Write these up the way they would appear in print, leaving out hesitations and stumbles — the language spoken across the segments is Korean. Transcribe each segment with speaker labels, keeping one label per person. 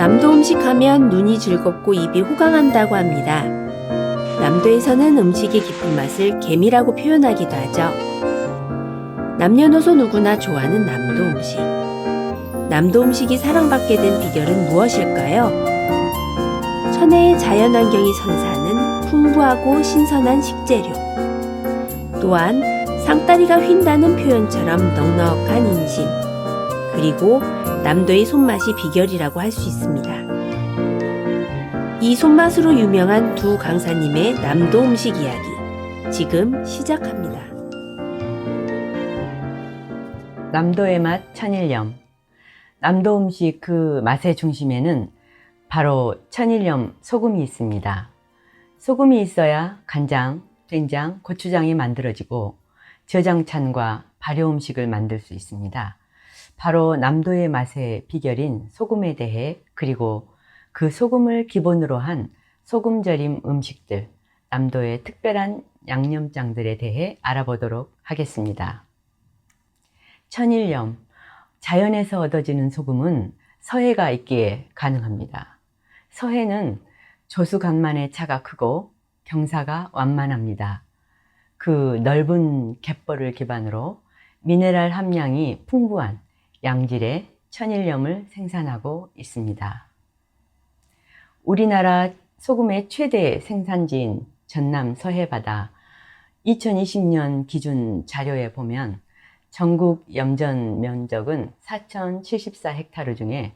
Speaker 1: 남도 음식 하면 눈이 즐겁고 입이 호강한다고 합니다. 남도에서는 음식의 깊은 맛을 계미라고 표현하기도 하죠. 남녀노소 누구나 좋아하는 남도 음식. 남도 음식이 사랑받게 된 비결은 무엇일까요? 천혜의 자연환경이 선사하는 풍부하고 신선한 식재료. 또한 상다리가 휜다는 표현처럼 넉넉한 인심. 그리고 남도의 손맛이 비결이라고 할 수 있습니다. 이 손맛으로 유명한 두 강사님의 남도 음식 이야기 지금 시작합니다.
Speaker 2: 남도의 맛 천일염. 남도 음식 그 맛의 중심에는 바로 천일염 소금이 있습니다. 소금이 있어야 간장, 된장, 고추장이 만들어지고 저장찬과 발효 음식을 만들 수 있습니다. 바로 남도의 맛의 비결인 소금에 대해, 그리고 그 소금을 기본으로 한 소금절임 음식들, 남도의 특별한 양념장들에 대해 알아보도록 하겠습니다. 천일염, 자연에서 얻어지는 소금은 서해가 있기에 가능합니다. 서해는 조수간만의 차가 크고 경사가 완만합니다. 그 넓은 갯벌을 기반으로 미네랄 함량이 풍부한 양질의 천일염을 생산하고 있습니다. 우리나라 소금의 최대 생산지인 전남 서해바다 2020년 기준 자료에 보면 전국 염전 면적은 4,074헥타르 중에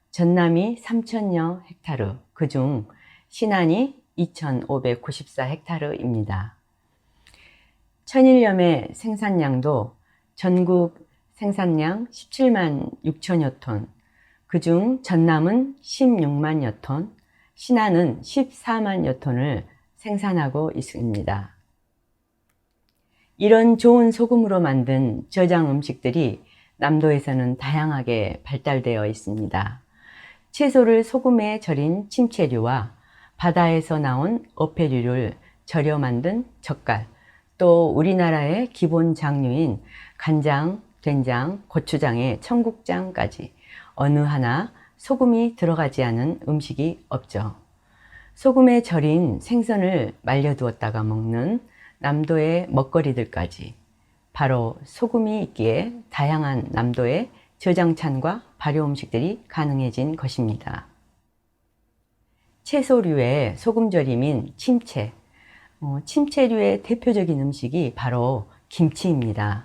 Speaker 2: 전남이 3,000여 헥타르, 그중 신안이 2,594헥타르입니다. 천일염의 생산량도 전국 생산량 17만 6천여 톤, 그중 전남은 16만여 톤, 신안은 14만여 톤을 생산하고 있습니다. 이런 좋은 소금으로 만든 저장 음식들이 남도에서는 다양하게 발달되어 있습니다. 채소를 소금에 절인 침채류와 바다에서 나온 어패류를 절여 만든 젓갈, 또 우리나라의 기본 장류인 간장, 된장, 고추장에 청국장까지 어느 하나 소금이 들어가지 않은 음식이 없죠. 소금에 절인 생선을 말려두었다가 먹는 남도의 먹거리들까지 바로 소금이 있기에 다양한 남도의 저장찬과 발효 음식들이 가능해진 것입니다. 채소류의 소금절임인 침채, 침채류의 대표적인 음식이 바로 김치입니다.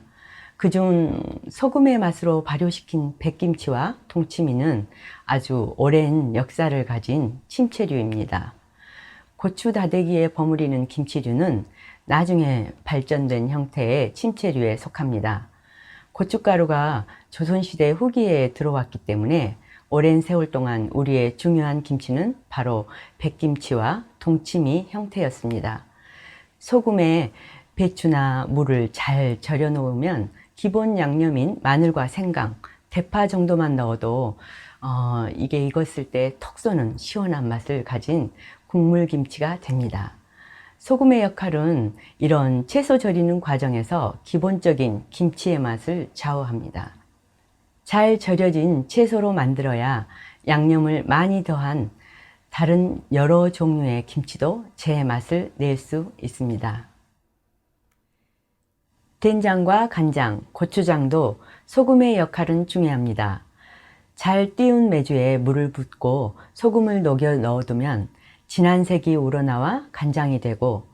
Speaker 2: 그중 소금의 맛으로 발효시킨 백김치와 동치미는 아주 오랜 역사를 가진 침채류입니다. 고추 다대기에 버무리는 김치류는 나중에 발전된 형태의 침채류에 속합니다. 고춧가루가 조선시대 후기에 들어왔기 때문에 오랜 세월 동안 우리의 중요한 김치는 바로 백김치와 동치미 형태였습니다. 소금에 배추나 무를 잘 절여 놓으면 기본 양념인 마늘과 생강, 대파 정도만 넣어도 이게 익었을 때 톡 쏘는 시원한 맛을 가진 국물김치가 됩니다. 소금의 역할은 이런 채소 절이는 과정에서 기본적인 김치의 맛을 좌우합니다. 잘 절여진 채소로 만들어야 양념을 많이 더한 다른 여러 종류의 김치도 제 맛을 낼 수 있습니다. 된장과 간장, 고추장도 소금의 역할은 중요합니다. 잘 띄운 메주에 물을 붓고 소금을 녹여 넣어두면 진한 색이 우러나와 간장이 되고,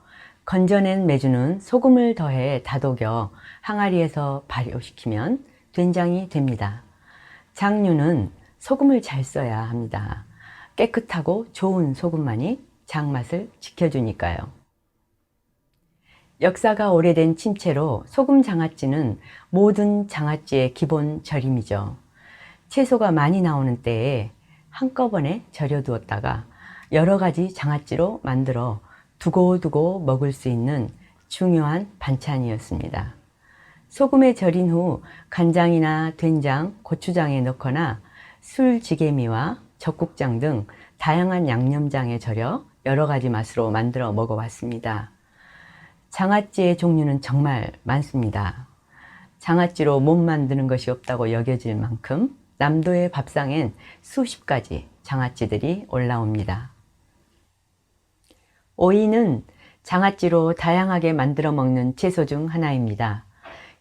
Speaker 2: 건져낸 메주는 소금을 더해 다독여 항아리에서 발효시키면 된장이 됩니다. 장류는 소금을 잘 써야 합니다. 깨끗하고 좋은 소금만이 장맛을 지켜주니까요. 역사가 오래된 침채로 소금 장아찌는 모든 장아찌의 기본 절임이죠. 채소가 많이 나오는 때에 한꺼번에 절여두었다가 여러 가지 장아찌로 만들어 두고두고 먹을 수 있는 중요한 반찬이었습니다. 소금에 절인 후 간장이나 된장, 고추장에 넣거나 술지개미와 젖국장 등 다양한 양념장에 절여 여러 가지 맛으로 만들어 먹어왔습니다. 장아찌의 종류는 정말 많습니다. 장아찌로 못 만드는 것이 없다고 여겨질 만큼 남도의 밥상엔 수십 가지 장아찌들이 올라옵니다. 오이는 장아찌로 다양하게 만들어 먹는 채소 중 하나입니다.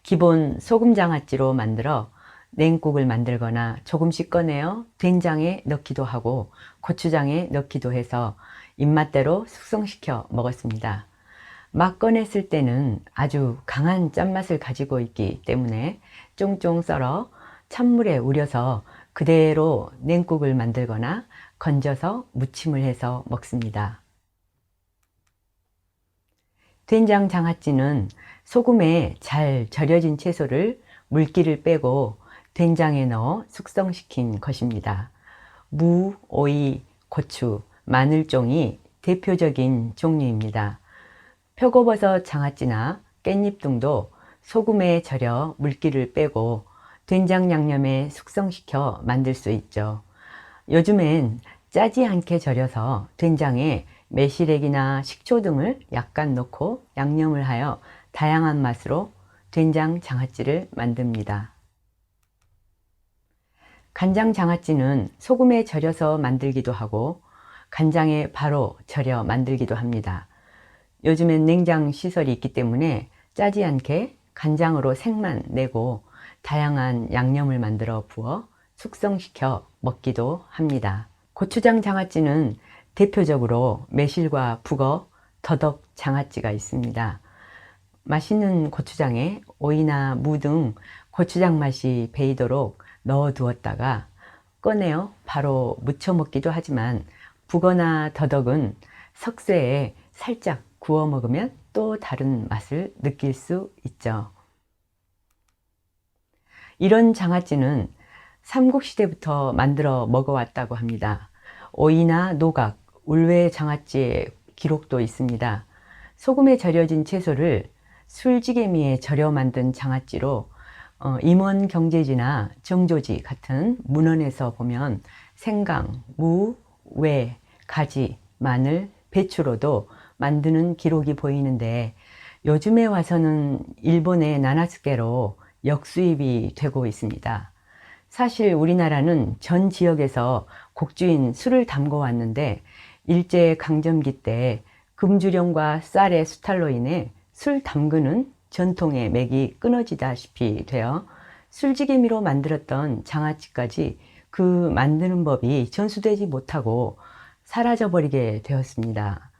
Speaker 2: 기본 소금 장아찌로 만들어 냉국을 만들거나 조금씩 꺼내어 된장에 넣기도 하고 고추장에 넣기도 해서 입맛대로 숙성시켜 먹었습니다. 막 꺼냈을 때는 아주 강한 짠맛을 가지고 있기 때문에 쫑쫑 썰어 찬물에 우려서 그대로 냉국을 만들거나 건져서 무침을 해서 먹습니다. 된장 장아찌는 소금에 잘 절여진 채소를 물기를 빼고 된장에 넣어 숙성시킨 것입니다. 무, 오이, 고추, 마늘종이 대표적인 종류입니다. 표고버섯 장아찌나 깻잎 등도 소금에 절여 물기를 빼고 된장 양념에 숙성시켜 만들 수 있죠. 요즘엔 짜지 않게 절여서 된장에 매실액이나 식초 등을 약간 넣고 양념을 하여 다양한 맛으로 된장 장아찌를 만듭니다. 간장 장아찌는 소금에 절여서 만들기도 하고 간장에 바로 절여 만들기도 합니다. 요즘엔 냉장 시설이 있기 때문에 짜지 않게 간장으로 색만 내고 다양한 양념을 만들어 부어 숙성시켜 먹기도 합니다. 고추장 장아찌는 대표적으로 매실과 북어, 더덕 장아찌가 있습니다. 맛있는 고추장에 오이나 무 등 고추장 맛이 배이도록 넣어 두었다가 꺼내어 바로 무쳐 먹기도 하지만 북어나 더덕은 석쇠에 살짝 구워 먹으면 또 다른 맛을 느낄 수 있죠. 이런 장아찌는 삼국시대부터 만들어 먹어왔다고 합니다. 오이나 노각, 울외 장아찌의 기록도 있습니다. 소금에 절여진 채소를 술지개미에 절여 만든 장아찌로 임원경제지나 정조지 같은 문헌에서 보면 생강, 무, 외, 가지, 마늘, 배추로도 만드는 기록이 보이는데 요즘에 와서는 일본의 나나스케로 역수입이 되고 있습니다. 사실 우리나라는 전 지역에서 곡주인 술을 담궈 왔는데 일제강점기 때 금주령과 쌀의 수탈로 인해 술 담그는 전통의 맥이 끊어지다시피 되어 술지개미로 만들었던 장아찌까지 그 만드는 법이 전수되지 못하고 사라져버리게 되었습니다.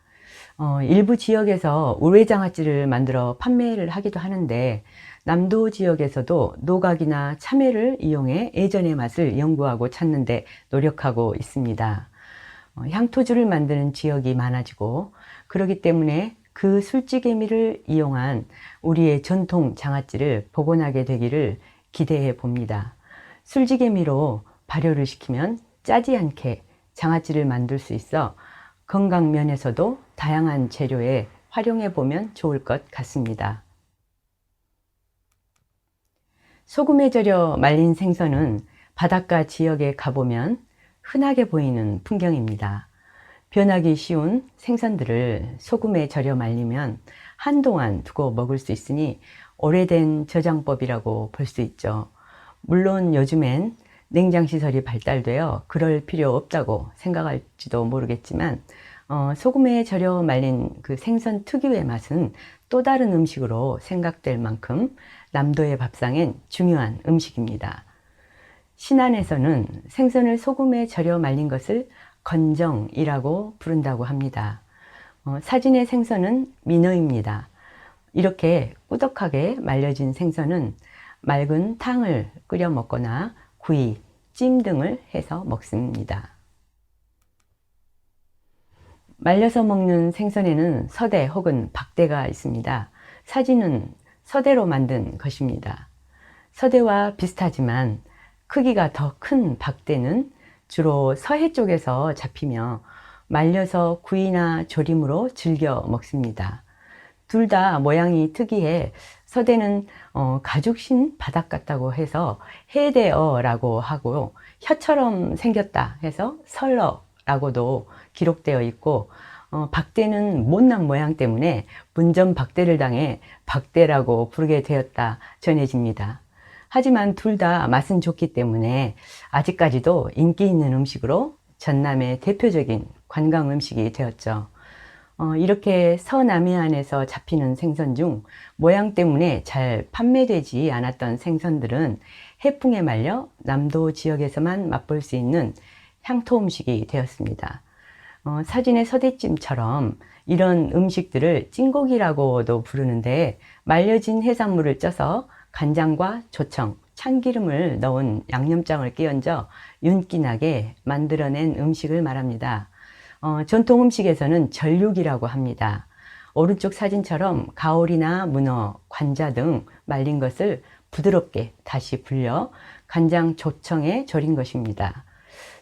Speaker 2: 일부 지역에서 우회장아찌를 만들어 판매를 하기도 하는데 남도 지역에서도 노각이나 참외를 이용해 예전의 맛을 연구하고 찾는 데 노력하고 있습니다. 향토주를 만드는 지역이 많아지고 그렇기 때문에 그 술지개미를 이용한 우리의 전통 장아찌를 복원하게 되기를 기대해 봅니다. 술지개미로 발효를 시키면 짜지 않게 장아찌를 만들 수 있어 건강 면에서도 다양한 재료에 활용해 보면 좋을 것 같습니다. 소금에 절여 말린 생선은 바닷가 지역에 가보면 흔하게 보이는 풍경입니다. 변하기 쉬운 생선들을 소금에 절여 말리면 한동안 두고 먹을 수 있으니 오래된 저장법이라고 볼 수 있죠. 물론 요즘엔 냉장시설이 발달되어 그럴 필요 없다고 생각할지도 모르겠지만 소금에 절여 말린 그 생선 특유의 맛은 또 다른 음식으로 생각될 만큼 남도의 밥상엔 중요한 음식입니다. 신안에서는 생선을 소금에 절여 말린 것을 건정이라고 부른다고 합니다. 사진의 생선은 민어입니다. 이렇게 꾸덕하게 말려진 생선은 맑은 탕을 끓여 먹거나 구이, 찜 등을 해서 먹습니다. 말려서 먹는 생선에는 서대 혹은 박대가 있습니다. 사진은 서대로 만든 것입니다. 서대와 비슷하지만 크기가 더 큰 박대는 주로 서해 쪽에서 잡히며 말려서 구이나 조림으로 즐겨 먹습니다. 둘 다 모양이 특이해 서대는 가죽신 바닥 같다고 해서 해대어라고 하고 혀처럼 생겼다 해서 설어라고도 기록되어 있고 박대는 못난 모양 때문에 문전 박대를 당해 박대라고 부르게 되었다 전해집니다. 하지만 둘 다 맛은 좋기 때문에 아직까지도 인기 있는 음식으로 전남의 대표적인 관광 음식이 되었죠. 이렇게 서남해안에서 잡히는 생선 중 모양 때문에 잘 판매되지 않았던 생선들은 해풍에 말려 남도 지역에서만 맛볼 수 있는 향토 음식이 되었습니다. 사진의 서대찜처럼 이런 음식들을 찐고기라고도 부르는데, 말려진 해산물을 쪄서 간장과 조청, 참기름을 넣은 양념장을 끼얹어 윤기나게 만들어낸 음식을 말합니다. 전통 음식에서는 절육이라고 합니다. 오른쪽 사진처럼 가오리나 문어, 관자 등 말린 것을 부드럽게 다시 불려 간장 조청에 절인 것입니다.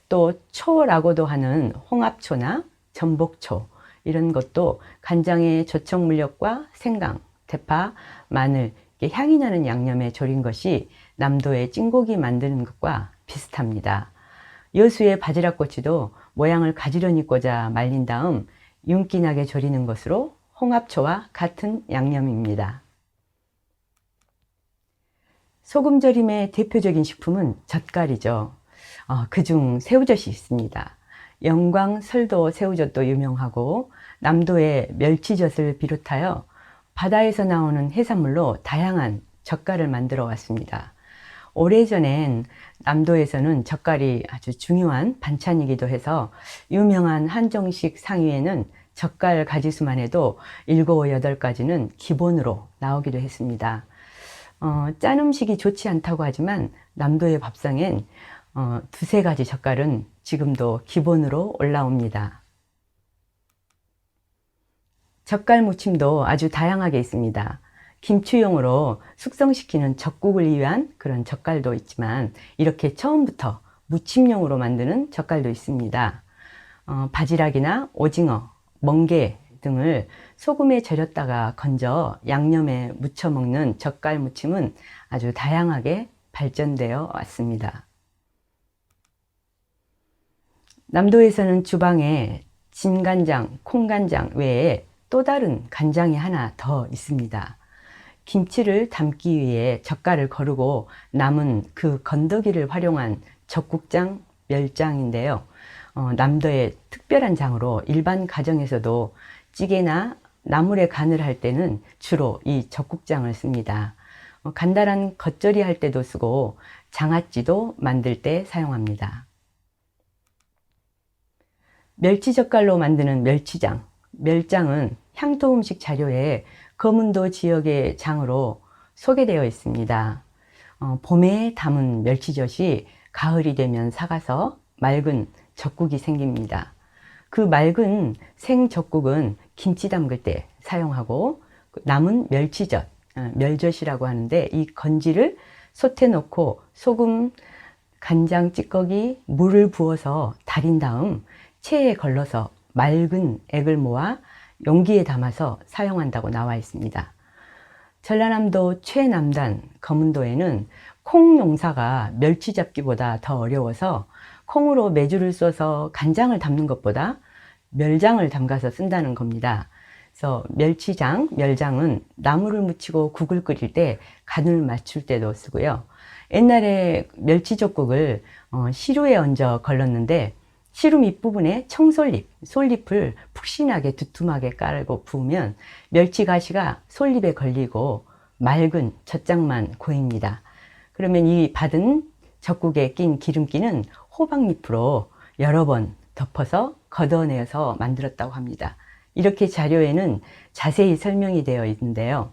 Speaker 2: 또 초라고도 하는 홍합초나 전복초, 이런 것도 간장의 조청 물엿과 생강, 대파, 마늘, 향이 나는 양념에 절인 것이 남도의 찐고기 만드는 것과 비슷합니다. 여수의 바지락꼬치도 모양을 가지런히 꽂아 말린 다음 윤기나게 절이는 것으로 홍합초와 같은 양념입니다. 소금절임의 대표적인 식품은 젓갈이죠. 그중 새우젓이 있습니다. 영광, 설도 새우젓도 유명하고, 남도의 멸치젓을 비롯하여 바다에서 나오는 해산물로 다양한 젓갈을 만들어 왔습니다. 오래전엔 남도에서는 젓갈이 아주 중요한 반찬이기도 해서 유명한 한정식 상위에는 젓갈 가지수만 해도 7, 8가지는 기본으로 나오기도 했습니다. 짠 음식이 좋지 않다고 하지만 남도의 밥상엔 2, 3가지 젓갈은 지금도 기본으로 올라옵니다. 젓갈 무침도 아주 다양하게 있습니다. 김치용으로 숙성시키는 젓국을 위한 그런 젓갈도 있지만, 이렇게 처음부터 무침용으로 만드는 젓갈도 있습니다. 바지락이나 오징어, 멍게 등을 소금에 절였다가 건져 양념에 무쳐 먹는 젓갈 무침은 아주 다양하게 발전되어 왔습니다. 남도에서는 주방에 진간장, 콩간장 외에 또 다른 간장이 하나 더 있습니다. 김치를 담기 위해 젓갈을 거르고 남은 그 건더기를 활용한 젓국장, 멸장인데요. 남도의 특별한 장으로 일반 가정에서도 찌개나 나물에 간을 할 때는 주로 이 젓국장을 씁니다. 간단한 겉절이 할 때도 쓰고 장아찌도 만들 때 사용합니다. 멸치젓갈로 만드는 멸치장, 멸장은 향토 음식 자료에 거문도 지역의 장으로 소개되어 있습니다. 봄에 담은 멸치젓이 가을이 되면 삭아서 맑은 젓국이 생깁니다. 그 맑은 생젓국은 김치 담글 때 사용하고, 남은 멸치젓, 멸젓이라고 하는데, 이 건지를 솥에 넣고 소금, 간장, 찌꺼기, 물을 부어서 달인 다음 체에 걸러서 맑은 액을 모아 용기에 담아서 사용한다고 나와 있습니다. 전라남도 최남단 거문도에는 콩 농사가 멸치 잡기보다 더 어려워서 콩으로 메주를 써서 간장을 담는 것보다 멸장을 담가서 쓴다는 겁니다. 그래서 멸치장, 멸장은 나물을 무치고 국을 끓일 때 간을 맞출 때도 쓰고요. 옛날에 멸치젓국을 시루에 얹어 걸렀는데, 시루 밑부분에 청솔잎, 솔잎을 푹신하게 두툼하게 깔고 부으면 멸치 가시가 솔잎에 걸리고 맑은 젓장만 고입니다. 그러면 이 받은 젓국에 낀 기름기는 호박잎으로 여러 번 덮어서 걷어내서 만들었다고 합니다. 이렇게 자료에는 자세히 설명이 되어 있는데요.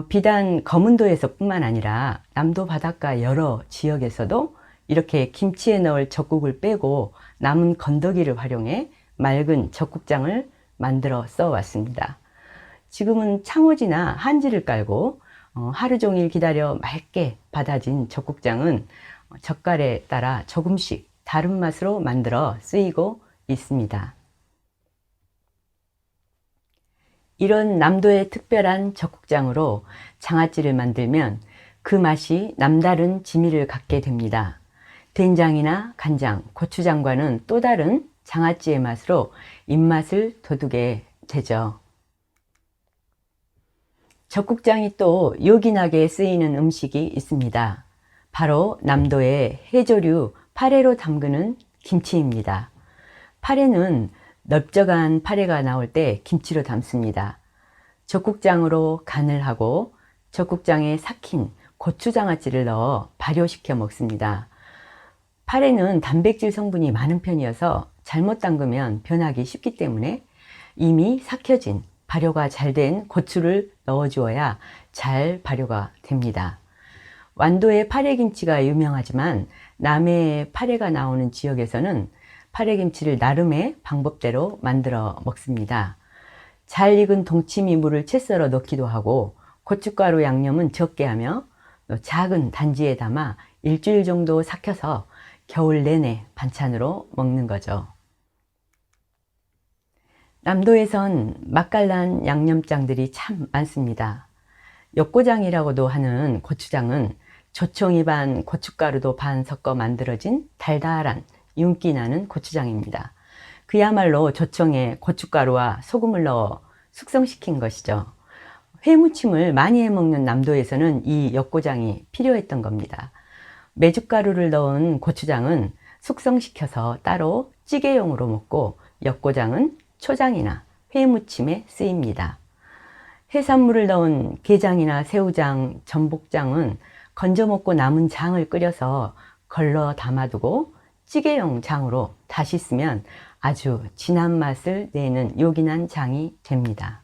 Speaker 2: 비단 거문도에서 뿐만 아니라 남도 바닷가 여러 지역에서도 이렇게 김치에 넣을 젓국을 빼고 남은 건더기를 활용해 맑은 젓국장을 만들어 써왔습니다. 지금은 창호지나 한지를 깔고 하루 종일 기다려 맑게 받아진 젓국장은 젓갈에 따라 조금씩 다른 맛으로 만들어 쓰이고 있습니다. 이런 남도의 특별한 젓국장으로 장아찌를 만들면 그 맛이 남다른 지미를 갖게 됩니다. 된장이나 간장, 고추장과는 또 다른 장아찌의 맛으로 입맛을 돋우게 되죠. 젓국장이 또 요긴하게 쓰이는 음식이 있습니다. 바로 남도의 해조류 파래로 담그는 김치입니다. 파래는 넓적한 파래가 나올 때 김치로 담습니다. 젖국장으로 간을 하고 젖국장에 삭힌 고추장아찌를 넣어 발효시켜 먹습니다. 파래는 단백질 성분이 많은 편이어서 잘못 담그면 변하기 쉽기 때문에 이미 삭혀진 발효가 잘 된 고추를 넣어 주어야 잘 발효가 됩니다. 완도의 파래김치가 유명하지만 남해의 파래가 나오는 지역에서는 파래김치를 나름의 방법대로 만들어 먹습니다. 잘 익은 동치미 물을 채 썰어 넣기도 하고 고춧가루 양념은 적게 하며 작은 단지에 담아 일주일 정도 삭혀서 겨울 내내 반찬으로 먹는 거죠. 남도에선 맛깔난 양념장들이 참 많습니다. 역고장이라고도 하는 고추장은 조청이 반 고춧가루도 반 섞어 만들어진 달달한 윤기 나는 고추장입니다. 그야말로 조청에 고춧가루와 소금을 넣어 숙성시킨 것이죠. 회무침을 많이 해먹는 남도에서는 이 역고장이 필요했던 겁니다. 메주가루를 넣은 고추장은 숙성시켜서 따로 찌개용으로 먹고 역고장은 초장이나 회무침에 쓰입니다. 해산물을 넣은 게장이나 새우장, 전복장은 건져 먹고 남은 장을 끓여서 걸러 담아두고 찌개용 장으로 다시 쓰면 아주 진한 맛을 내는 요긴한 장이 됩니다.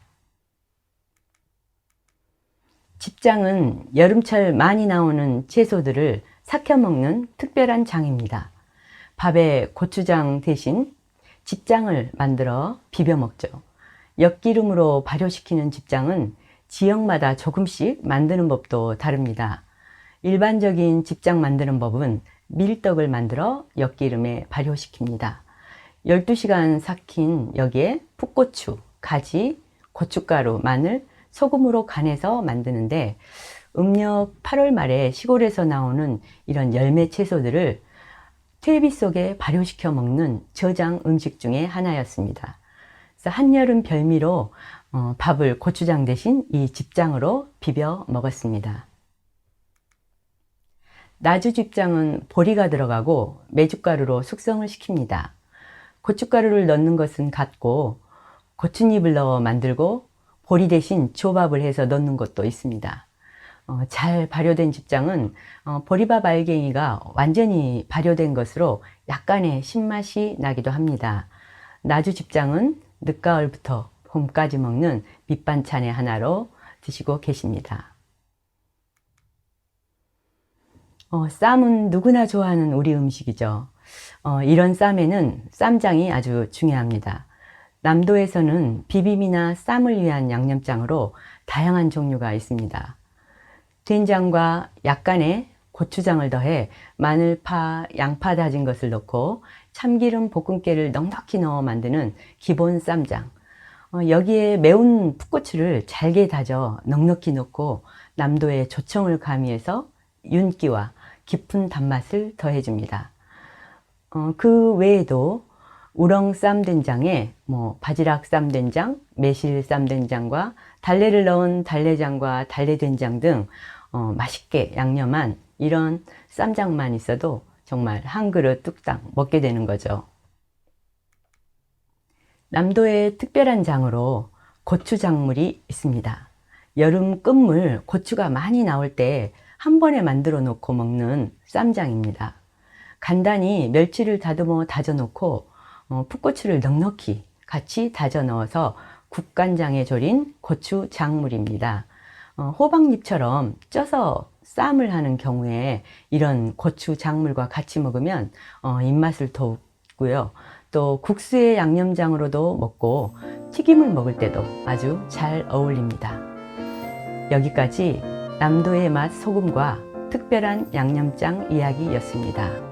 Speaker 2: 집장은 여름철 많이 나오는 채소들을 삭혀 먹는 특별한 장입니다. 밥에 고추장 대신 집장을 만들어 비벼 먹죠. 엿기름으로 발효시키는 집장은 지역마다 조금씩 만드는 법도 다릅니다. 일반적인 집장 만드는 법은 밀떡을 만들어 엿기름에 발효시킵니다. 12시간 삭힌 여기에 풋고추, 가지, 고춧가루, 마늘, 소금으로 간해서 만드는데 음력 8월 말에 시골에서 나오는 이런 열매 채소들을 퇴비 속에 발효시켜 먹는 저장 음식 중에 하나였습니다. 그래서 한여름 별미로 밥을 고추장 대신 이 집장으로 비벼 먹었습니다. 나주집장은 보리가 들어가고 메주가루로 숙성을 시킵니다. 고춧가루를 넣는 것은 같고 고추잎을 넣어 만들고 보리 대신 조밥을 해서 넣는 것도 있습니다. 잘 발효된 집장은 보리밥 알갱이가 완전히 발효된 것으로 약간의 신맛이 나기도 합니다. 나주집장은 늦가을부터 봄까지 먹는 밑반찬의 하나로 드시고 계십니다. 쌈은 누구나 좋아하는 우리 음식이죠. 이런 쌈에는 쌈장이 아주 중요합니다. 남도에서는 비빔이나 쌈을 위한 양념장으로 다양한 종류가 있습니다. 된장과 약간의 고추장을 더해 마늘파, 양파 다진 것을 넣고 참기름 볶음깨를 넉넉히 넣어 만드는 기본 쌈장. 여기에 매운 풋고추를 잘게 다져 넉넉히 넣고 남도의 조청을 가미해서 윤기와 깊은 단맛을 더해줍니다. 그 외에도 우렁 쌈된장에 바지락 쌈된장, 매실 쌈된장과 달래를 넣은 달래장과 달래된장 등 맛있게 양념한 이런 쌈장만 있어도 정말 한 그릇 뚝딱 먹게 되는 거죠. 남도의 특별한 장으로 고추장물이 있습니다. 여름 끝물 고추가 많이 나올 때 한 번에 만들어 놓고 먹는 쌈장입니다. 간단히 멸치를 다듬어 다져 놓고 풋고추를 넉넉히 같이 다져 넣어서 국간장에 졸인 고추장물입니다. 호박잎처럼 쪄서 쌈을 하는 경우에 이런 고추장물과 같이 먹으면 입맛을 돋고요. 또 국수의 양념장으로도 먹고 튀김을 먹을 때도 아주 잘 어울립니다. 여기까지 남도의 맛 소금과 특별한 양념장 이야기였습니다.